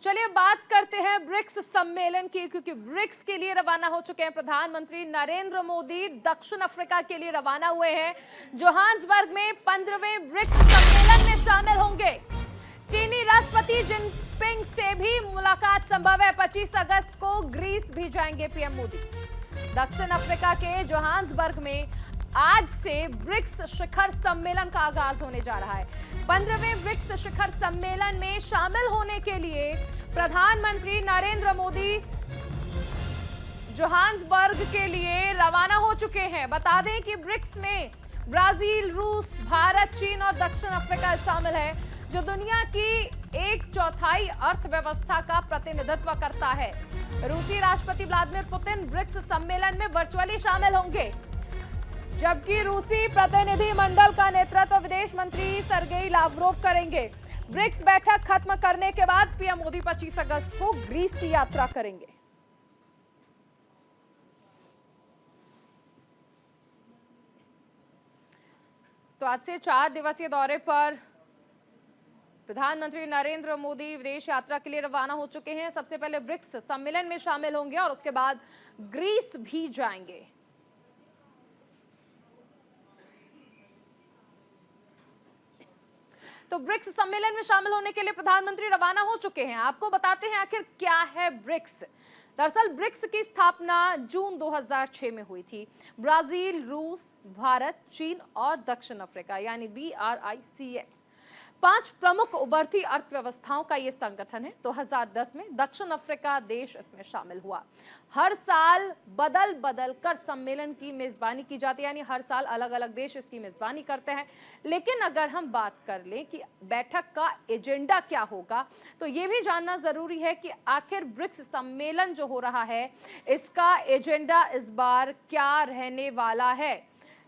चलिए बात करते हैं ब्रिक्स सम्मेलन की, क्योंकि ब्रिक्स के लिए रवाना हो चुके हैं प्रधानमंत्री नरेंद्र मोदी। दक्षिण अफ्रीका के लिए रवाना हुए हैं। जोहान्सबर्ग में 15वें ब्रिक्स सम्मेलन में शामिल होंगे। चीनी राष्ट्रपति जिनपिंग से भी मुलाकात संभव है। 25 अगस्त को ग्रीस भी जाएंगे पीएम मोदी। दक्षिण अफ्रीका के जोहान्सबर्ग में आज से ब्रिक्स शिखर सम्मेलन का आगाज होने जा रहा है। 15वें ब्रिक्स शिखर सम्मेलन में शामिल होने के लिए प्रधानमंत्री नरेंद्र मोदी जोहान्सबर्ग के लिए रवाना हो चुके हैं। बता दें कि ब्रिक्स में ब्राजील, रूस, भारत, चीन और दक्षिण अफ्रीका शामिल है, जो दुनिया की 1/4 अर्थव्यवस्था का प्रतिनिधित्व करता है। रूसी राष्ट्रपति व्लादिमीर पुतिन ब्रिक्स सम्मेलन में वर्चुअली शामिल होंगे, जबकि रूसी प्रतिनिधि मंडल का नेतृत्व विदेश मंत्री सर्गेई लावरोव करेंगे। ब्रिक्स बैठक खत्म करने के बाद पीएम मोदी 25 अगस्त को ग्रीस की यात्रा करेंगे। तो आज से 4 दिवसीय दौरे पर प्रधानमंत्री नरेंद्र मोदी विदेश यात्रा के लिए रवाना हो चुके हैं। सबसे पहले ब्रिक्स सम्मेलन में शामिल होंगे और उसके बाद ग्रीस भी जाएंगे। तो ब्रिक्स सम्मेलन में शामिल होने के लिए प्रधानमंत्री रवाना हो चुके हैं। आपको बताते हैं आखिर क्या है ब्रिक्स। दरअसल ब्रिक्स की स्थापना जून 2006 में हुई थी। ब्राजील, रूस, भारत, चीन और दक्षिण अफ्रीका यानी BRICS 5 प्रमुख उभरती अर्थव्यवस्थाओं का यह संगठन है। 2010 में दक्षिण अफ्रीका देश इसमें शामिल हुआ। हर साल बदल बदल कर सम्मेलन की मेजबानी की जाती है, यानी हर साल अलग अलग देश इसकी मेजबानी करते हैं। लेकिन अगर हम बात कर लें कि बैठक का एजेंडा क्या होगा, तो ये भी जानना जरूरी है कि आखिर ब्रिक्स सम्मेलन जो हो रहा है, इसका एजेंडा इस बार क्या रहने वाला है।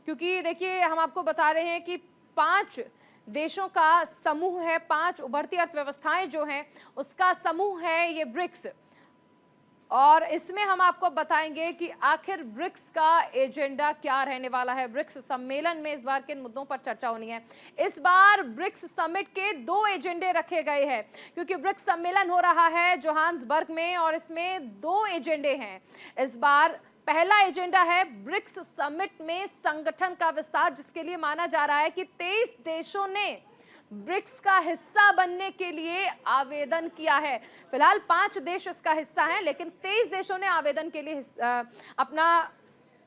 क्योंकि देखिए, हम आपको बता रहे हैं कि 5 देशों का समूह है, 5 उभरती अर्थव्यवस्थाएं जो हैं उसका समूह है ये ब्रिक्स। और इसमें हम आपको बताएंगे कि आखिर ब्रिक्स का एजेंडा क्या रहने वाला है। ब्रिक्स सम्मेलन में इस बार किन मुद्दों पर चर्चा होनी है। इस बार ब्रिक्स समिट के 2 एजेंडे रखे गए हैं, क्योंकि ब्रिक्स सम्मेलन हो रहा है जोहान्सबर्ग में और इसमें 2 एजेंडे हैं इस बार। पहला एजेंडा है ब्रिक्स समिट में संगठन का विस्तार, जिसके लिए माना जा रहा है कि 23 देशों ने ब्रिक्स का हिस्सा बनने के लिए आवेदन किया है। फिलहाल 5 देश इसका हिस्सा हैं, लेकिन 23 देशों ने आवेदन के लिए अपना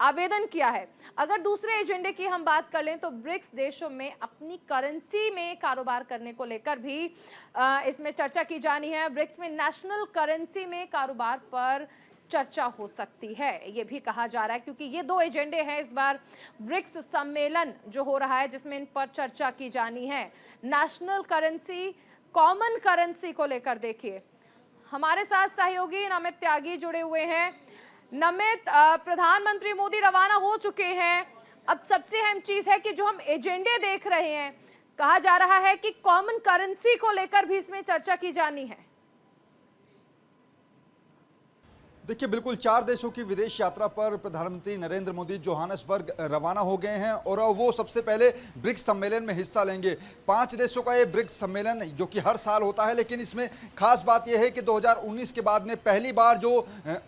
आवेदन किया है। अगर दूसरे एजेंडे की हम बात कर लें तो ब्रिक्स देशों में अपनी करेंसी में कारोबार करने को लेकर भी इसमें चर्चा की जानी है। ब्रिक्स में नेशनल करेंसी में कारोबार पर चर्चा हो सकती है, ये भी कहा जा रहा है, क्योंकि ये 2 एजेंडे हैं इस बार ब्रिक्स सम्मेलन जो हो रहा है, जिसमें इन पर चर्चा की जानी है। नेशनल करेंसी, कॉमन करेंसी को लेकर देखिए हमारे साथ सहयोगी नमित त्यागी जुड़े हुए हैं। नमित, प्रधानमंत्री मोदी रवाना हो चुके हैं। अब सबसे अहम चीज है कि जो हम एजेंडे देख रहे हैं, कहा जा रहा है कि कॉमन करेंसी को लेकर भी इसमें चर्चा की जानी है। देखिए, बिल्कुल 4 देशों की विदेश यात्रा पर प्रधानमंत्री नरेंद्र मोदी जोहान्सबर्ग रवाना हो गए हैं और वो सबसे पहले ब्रिक्स सम्मेलन में हिस्सा लेंगे। 5 देशों का ये ब्रिक्स सम्मेलन जो कि हर साल होता है, लेकिन इसमें खास बात यह है कि 2019 के बाद में पहली बार जो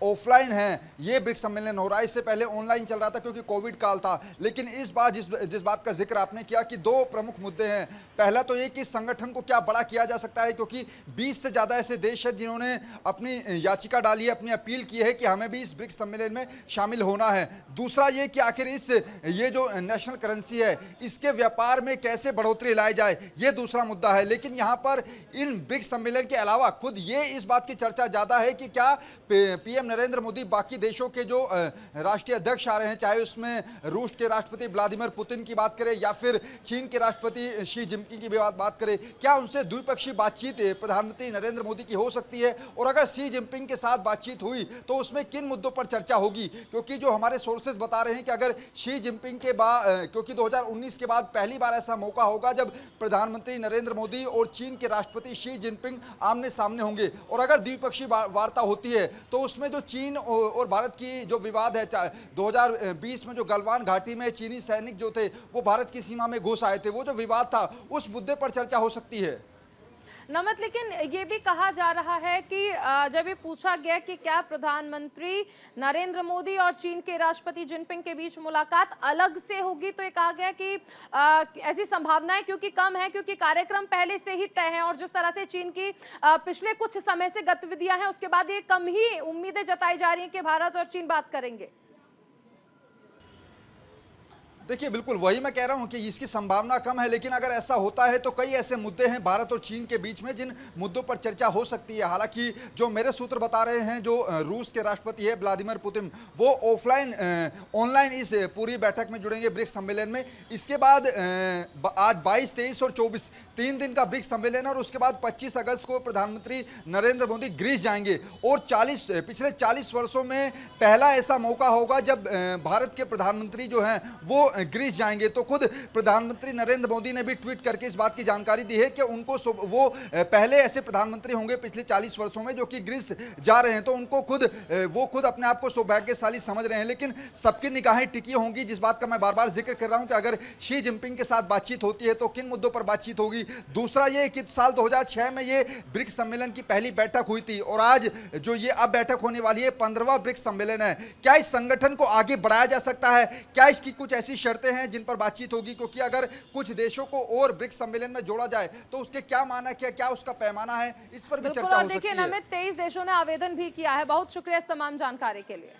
ऑफलाइन है ये ब्रिक्स सम्मेलन हो रहा है। इससे पहले ऑनलाइन चल रहा था क्योंकि कोविड काल था। लेकिन इस बार जिस बात का जिक्र आपने किया कि 2 प्रमुख मुद्दे हैं। पहला तो ये कि इस संगठन को क्या बड़ा किया जा सकता है, क्योंकि 20 से ज़्यादा ऐसे देश हैं जिन्होंने अपनी याचिका डाली है, अपनी अपील की है कि हमें भी इस ब्रिक्स सम्मेलन में शामिल होना है। दूसरा ये कि आखिर ये जो नेशनल करेंसी है इसके व्यापार में कैसे बढ़ोतरी लाई जाए, ये दूसरा मुद्दा है। लेकिन यहाँ पर इन ब्रिक्स सम्मेलन के अलावा खुद ये इस बात की चर्चा ज़्यादा है कि क्या पीएम नरेंद्र मोदी बाकी देशों के जो राष्ट्रीय अध्यक्ष आ रहे हैं, चाहे उसमें रूस के राष्ट्रपति व्लादिमीर पुतिन की बात करें या फिर चीन के राष्ट्रपति शी जिनपिंग की बात करें, क्या उनसे द्विपक्षीय बातचीत प्रधानमंत्री नरेंद्र मोदी की हो सकती है। और अगर शी जिनपिंग के साथ बातचीत हुई तो उसमें किन मुद्दों पर चर्चा होगी। क्योंकि जो हमारे सोर्सेज बता रहे हैं कि अगर शी जिनपिंग के बाद, क्योंकि 2019 के बाद पहली बार ऐसा मौका होगा जब प्रधानमंत्री नरेंद्र मोदी और चीन के राष्ट्रपति शी जिनपिंग आमने सामने होंगे, और अगर द्विपक्षीय वार्ता होती है तो उसमें जो चीन और भारत की जो विवाद है, 2020 में जो गलवान घाटी में चीनी सैनिक जो थे वो भारत की सीमा में घुस आए थे, वो जो विवाद था उस मुद्दे पर चर्चा हो सकती है। नमत, लेकिन ये भी कहा जा रहा है कि जब ये पूछा गया कि क्या प्रधानमंत्री नरेंद्र मोदी और चीन के राष्ट्रपति जिनपिंग के बीच मुलाकात अलग से होगी, तो ये कहा गया कि ऐसी संभावनाएं क्योंकि कम है, क्योंकि कार्यक्रम पहले से ही तय है और जिस तरह से चीन की पिछले कुछ समय से गतिविधियां हैं, उसके बाद ये कम ही उम्मीदें जताई जा रही हैं कि भारत और चीन बात करेंगे। देखिए बिल्कुल वही मैं कह रहा हूं कि इसकी संभावना कम है, लेकिन अगर ऐसा होता है तो कई ऐसे मुद्दे हैं भारत और चीन के बीच में जिन मुद्दों पर चर्चा हो सकती है। हालांकि जो मेरे सूत्र बता रहे हैं, जो रूस के राष्ट्रपति है व्लादिमीर पुतिन, वो ऑनलाइन इस पूरी बैठक में जुड़ेंगे ब्रिक्स सम्मेलन में। इसके बाद आज 22, 23 और 24 3 दिन का ब्रिक्स सम्मेलन है और उसके बाद 25 अगस्त को प्रधानमंत्री नरेंद्र मोदी ग्रीस जाएंगे और पिछले 40 वर्षों में पहला ऐसा मौका होगा जब भारत के प्रधानमंत्री जो हैं वो ग्रीस जाएंगे। तो खुद प्रधानमंत्री नरेंद्र मोदी ने भी ट्वीट करके इस बात की जानकारी दी है कि उनको वो पहले ऐसे प्रधानमंत्री होंगे पिछले 40 वर्षों में जो कि ग्रीस जा रहे हैं। तो उनको वो खुद अपने आप को सौभाग्यशाली समझ रहे हैं, लेकिन सबकी निगाहें टिकी होंगी, जिस बात का मैं बार बार जिक्र कर रहा हूं कि अगर शी जिनपिंग के साथ बातचीत होती है तो किन मुद्दों पर बातचीत होगी। दूसरा ये कि साल 2006 में ये ब्रिक्स सम्मेलन की पहली बैठक हुई थी और आज जो ये अब बैठक होने वाली है 15वां ब्रिक्स सम्मेलन है। क्या इस संगठन को आगे बढ़ाया जा सकता है? क्या इसकी कुछ ऐसी शर्तें हैं जिन पर बातचीत होगी? क्योंकि अगर कुछ देशों को और ब्रिक्स सम्मेलन में जोड़ा जाए तो उसके क्या मानक है, क्या उसका पैमाना है, इस पर भी चर्चा हो सकती है। देखिए नमित, 23 देशों ने आवेदन भी किया है। बहुत शुक्रिया इस तमाम जानकारी के लिए।